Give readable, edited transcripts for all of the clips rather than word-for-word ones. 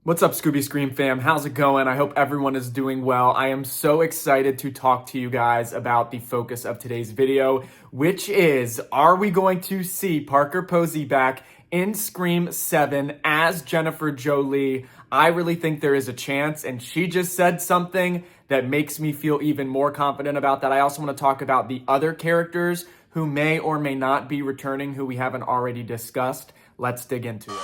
What's up, Scooby Scream fam? How's it going? I hope everyone is doing well. I am so excited to talk to you guys about the focus of today's video, which is, are we going to see Parker Posey back in Scream 7 as Jennifer Jolie? I really think there is a chance, and she just said something that makes me feel even more confident about that. I also want to talk about the other characters who may or may not be returning, who we haven't already discussed. Let's dig into it.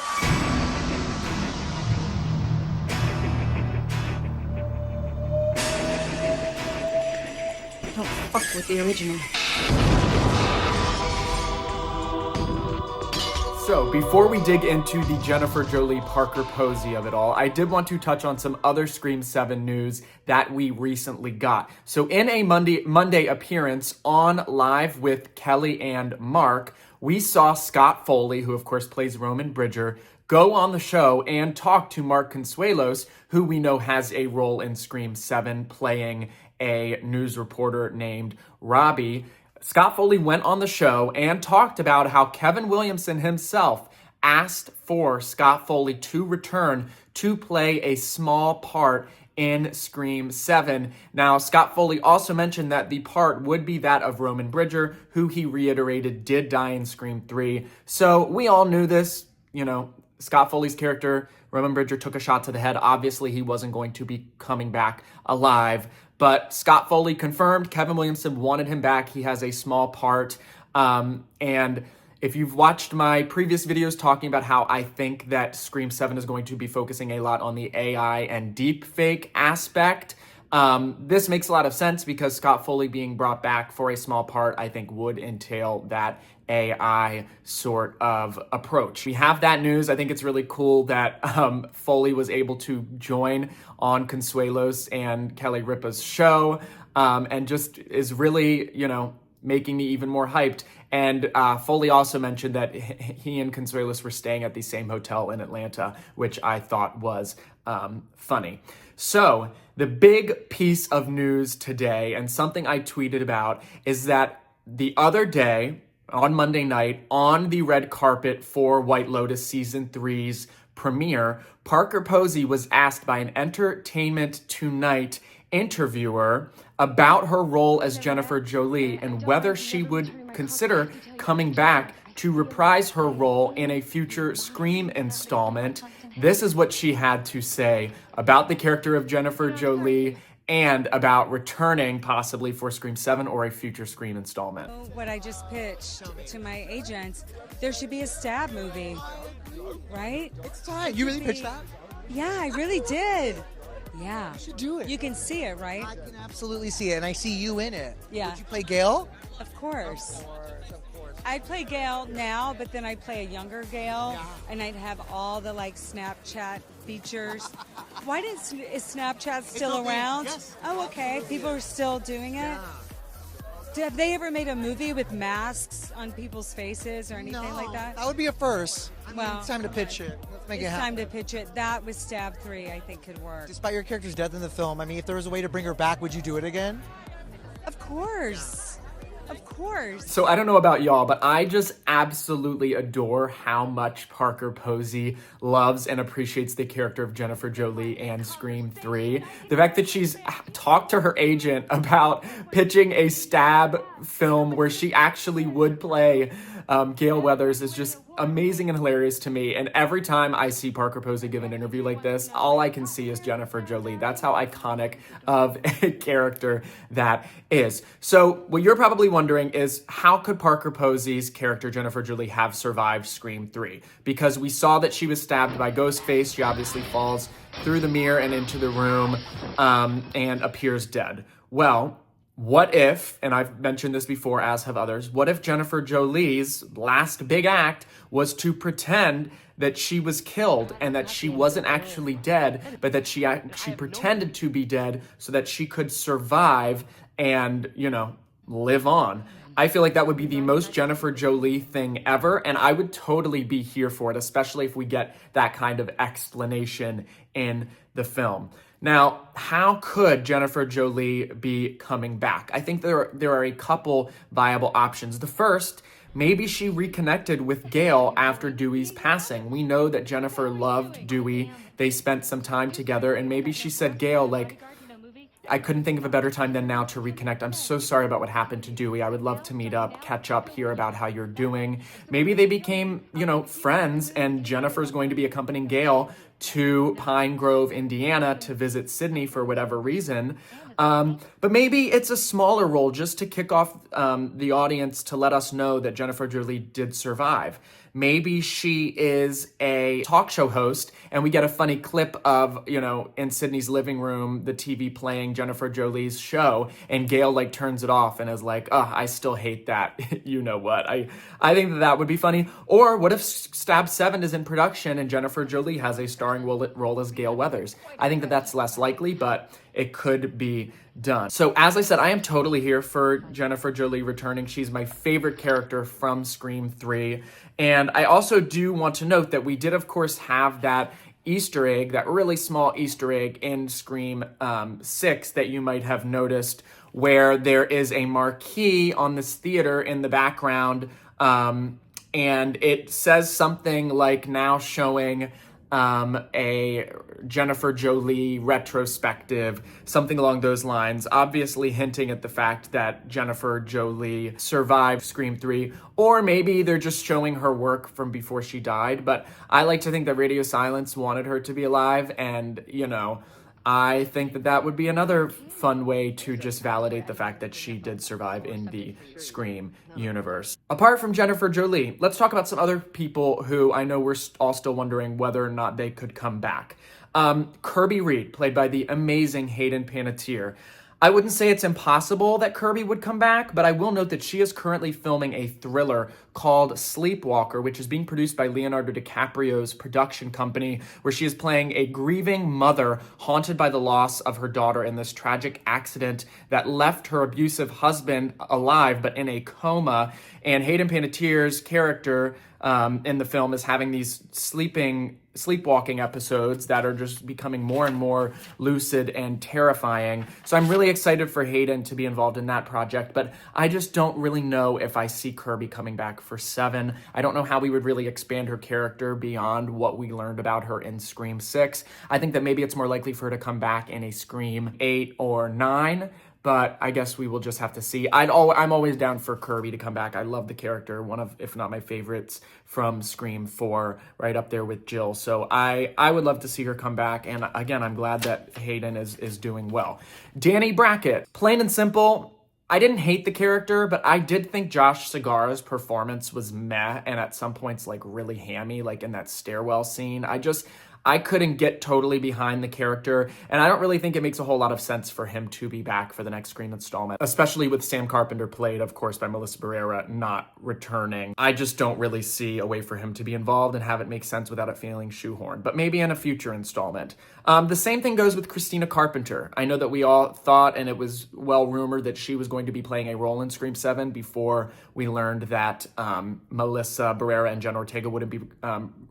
Don't fuck with the original. So, before we dig into the Jennifer Jolie Parker Posey of it all, I did want to touch on some other Scream 7 news that we recently got. So, in a Monday appearance on Live with Kelly and Mark, we saw Scott Foley, who of course plays Roman Bridger, go on the show and talk to Mark Consuelos, who we know has a role in Scream 7, playing a news reporter named Robbie. Scott Foley went on the show and talked about how Kevin Williamson himself asked for Scott Foley to return to play a small part in Scream 7. Now, Scott Foley also mentioned that the part would be that of Roman Bridger, who he reiterated did die in Scream 3. So we all knew this, Scott Foley's character, Roman Bridger, took a shot to the head. Obviously, he wasn't going to be coming back alive. But Scott Foley confirmed Kevin Williamson wanted him back. He has a small part. And if you've watched my previous videos talking about how I think that Scream 7 is going to be focusing a lot on the AI and deepfake aspect, this makes a lot of sense because Scott Foley being brought back for a small part, I think, would entail that AI sort of approach. We have that news. I think it's really cool that Foley was able to join on Consuelos and Kelly Ripa's show, and just is really, making me even more hyped. And Foley also mentioned that he and Consuelos were staying at the same hotel in Atlanta, which I thought was funny. So the big piece of news today, and something I tweeted about, is that the other day, on Monday night, on the red carpet for White Lotus Season 3's premiere, Parker Posey was asked by an Entertainment Tonight interviewer about her role as Jennifer Jolie and whether she would consider coming back to reprise her role in a future Scream installment. This is what she had to say about the character of Jennifer Jolie and about returning possibly for Scream 7 or a future Scream installment. What I just pitched to my agents, there should be a Stab movie, right? It's time. You really pitched that? Yeah, I really did. Yeah. You should do it. You can see it, right? I can absolutely see it, and I see you in it. Yeah. Would you play Gail? Of course. I'd play Gail now, but then I'd play a younger Gail, and I'd have all the Snapchat features. Why is Snapchat still around? Yes. Oh, okay. People are still doing it. Have they ever made a movie with masks on people's faces or anything like that? That would be a first. Well, It's time to pitch it. Let's make it It's happen. time to pitch it. That with Stab 3, I think could work. Despite your character's death in the film, if there was a way to bring her back, would you do it again? Of course. Of course. So I don't know about y'all, but I just absolutely adore how much Parker Posey loves and appreciates the character of Jennifer Jolie and Scream 3. The fact that she's talked to her agent about pitching a Stab film where she actually would play Gale Weathers is just amazing and hilarious to me. And every time I see Parker Posey give an interview like this, all I can see is Jennifer Jolie. That's how iconic of a character that is. So what you're probably wondering is, how could Parker Posey's character Jennifer Jolie have survived Scream 3? Because we saw that she was stabbed by Ghostface. She obviously falls through the mirror and into the room and appears dead. Well, what if, and I've mentioned this before, as have others, what if Jennifer Jolie's last big act was to pretend that she was killed and that she wasn't actually dead, but that she pretended to be dead so that she could survive and, live on? I feel like that would be the most Jennifer Jolie thing ever, and I would totally be here for it, especially if we get that kind of explanation in the film. Now, how could Jennifer Jolie be coming back? I think there are a couple viable options. The first, maybe she reconnected with Gale after Dewey's passing. We know that Jennifer loved Dewey, they spent some time together, and maybe she said, Gail, like, I couldn't think of a better time than now to reconnect. I'm so sorry about what happened to Dewey. I would love to meet up, catch up, hear about how you're doing. Maybe they became, friends, and Jennifer's going to be accompanying Gail to Pine Grove, Indiana to visit Sydney for whatever reason. But maybe it's a smaller role just to kick off the audience to let us know that Jennifer Jolie did survive. Maybe she is a talk show host and we get a funny clip of, in Sydney's living room, the TV playing Jennifer Jolie's show, and Gail like turns it off and is like, oh, I still hate that. You know what? I think that would be funny. Or what if Stab 7 is in production and Jennifer Jolie has a starring role as Gail Weathers? I think that that's less likely, but it could be done. So as I said, I am totally here for Jennifer Jolie returning. She's my favorite character from Scream 3. And I also do want to note that we did, of course, have that Easter egg, that really small Easter egg in Scream 6 that you might have noticed, where there is a marquee on this theater in the background, and it says something like now showing a Jennifer Jolie retrospective, something along those lines, obviously hinting at the fact that Jennifer Jolie survived Scream 3, or maybe they're just showing her work from before she died. But I like to think that Radio Silence wanted her to be alive, and, I think that that would be another fun way to just validate the fact that she did survive in the Scream universe. Apart from Jennifer Jolie, let's talk about some other people who I know we're all still wondering whether or not they could come back. Kirby Reed, played by the amazing Hayden Panettiere. I wouldn't say it's impossible that Kirby would come back, but I will note that she is currently filming a thriller called Sleepwalker, which is being produced by Leonardo DiCaprio's production company, where she is playing a grieving mother haunted by the loss of her daughter in this tragic accident that left her abusive husband alive but in a coma. And Hayden Panettiere's character in the film is having these sleepwalking episodes that are just becoming more and more lucid and terrifying. So I'm really excited for Hayden to be involved in that project, but I just don't really know if I see Kirby coming back for 7. I don't know how we would really expand her character beyond what we learned about her in Scream 6. I think that maybe it's more likely for her to come back in a Scream 8 or 9, but I guess we will just have to see. I'm always down for Kirby to come back. I love the character, one of, if not my favorites from Scream 4, right up there with Jill. So I would love to see her come back. And again, I'm glad that Hayden is doing well. Danny Brackett, plain and simple, I didn't hate the character, but I did think Josh Segarra's performance was meh, and at some points like really hammy, like in that stairwell scene. I couldn't get totally behind the character, and I don't really think it makes a whole lot of sense for him to be back for the next Scream installment, especially with Sam Carpenter, played, of course, by Melissa Barrera, not returning. I just don't really see a way for him to be involved and have it make sense without it feeling shoehorned, but maybe in a future installment. The same thing goes with Christina Carpenter. I know that we all thought, and it was well rumored, that she was going to be playing a role in Scream 7 before we learned that Melissa Barrera and Jenna Ortega wouldn't be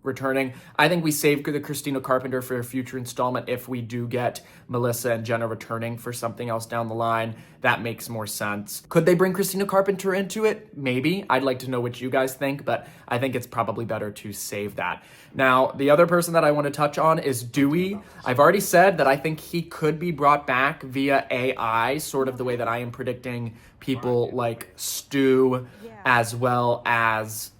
returning. I think we saved the Christina Carpenter for a future installment. If we do get Melissa and Jenna returning for something else down the line, that makes more sense. Could they bring Christina Carpenter into it? Maybe. I'd like to know what you guys think, but I think it's probably better to save that. Now, the other person that I want to touch on is Dewey. I've already said that I think he could be brought back via AI, sort of the way that I am predicting people like Stu, as well as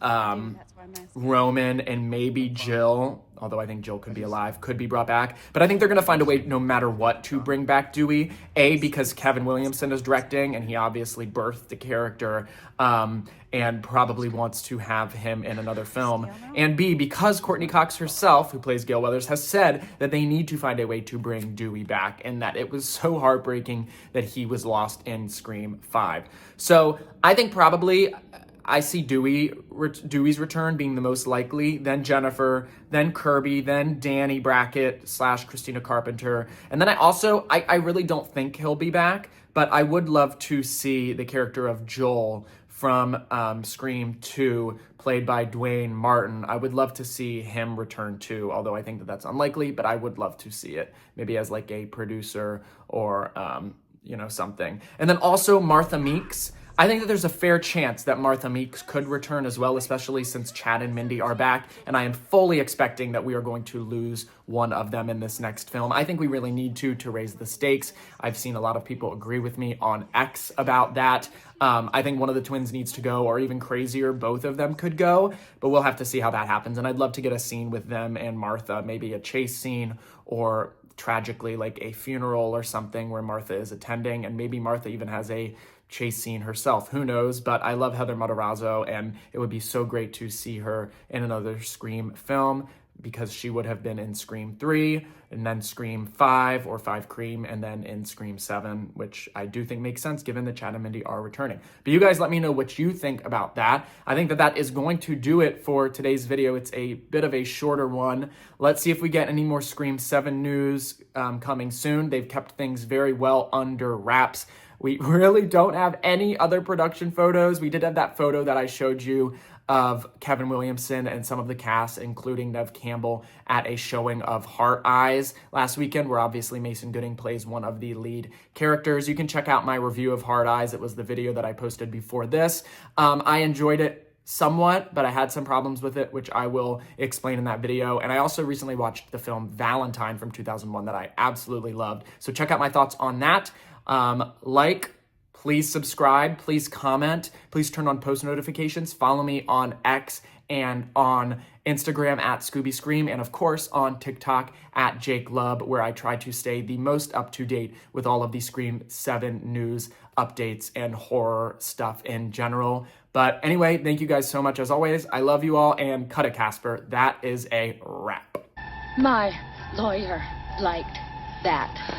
Roman and maybe Jill, although I think Jill could be alive, could be brought back. But I think they're going to find a way, no matter what, to bring back Dewey. A, because Kevin Williamson is directing, and he obviously birthed the character, and probably wants to have him in another film. And B, because Courtney Cox herself, who plays Gail Weathers, has said that they need to find a way to bring Dewey back, and that it was so heartbreaking that he was lost in Scream 5. So I think probably I see Dewey's return being the most likely, then Jennifer, then Kirby, then Danny Brackett / Christina Carpenter. And then I really don't think he'll be back, but I would love to see the character of Joel from Scream 2, played by Dwayne Martin. I would love to see him return too, although I think that that's unlikely, but I would love to see it, maybe as like a producer or, something. And then also Martha Meeks. I think that there's a fair chance that Martha Meeks could return as well, especially since Chad and Mindy are back, and I am fully expecting that we are going to lose one of them in this next film. I think we really need to raise the stakes. I've seen a lot of people agree with me on X about that. I think one of the twins needs to go, or even crazier, both of them could go, but we'll have to see how that happens. And I'd love to get a scene with them and Martha, maybe a chase scene, or tragically like a funeral or something where Martha is attending, and maybe Martha even has a chase scene herself. Who knows? But I love Heather Matarazzo, and it would be so great to see her in another Scream film, because she would have been in Scream 3, and then Scream 5, or 5 Cream, and then in Scream 7, which I do think makes sense given that Chad and Mindy are returning. But you guys let me know what you think about that. I think that that is going to do it for today's video. It's a bit of a shorter one. Let's see if we get any more Scream 7 news coming soon. They've kept things very well under wraps. We really don't have any other production photos. We did have that photo that I showed you of Kevin Williamson and some of the cast, including Neve Campbell, at a showing of Heart Eyes last weekend, where obviously Mason Gooding plays one of the lead characters. You can check out my review of Heart Eyes. It was the video that I posted before this. I enjoyed it somewhat, but I had some problems with it, which I will explain in that video. And I also recently watched the film Valentine from 2001 that I absolutely loved. So check out my thoughts on that. Please subscribe, please comment, please turn on post notifications, follow me on X and on Instagram at Scooby Scream, and of course on TikTok at Jake Lubb, where I try to stay the most up to date with all of the Scream 7 news, updates, and horror stuff in general. But anyway, thank you guys so much as always. I love you all, and cut it, Casper. That is a wrap. My lawyer liked that.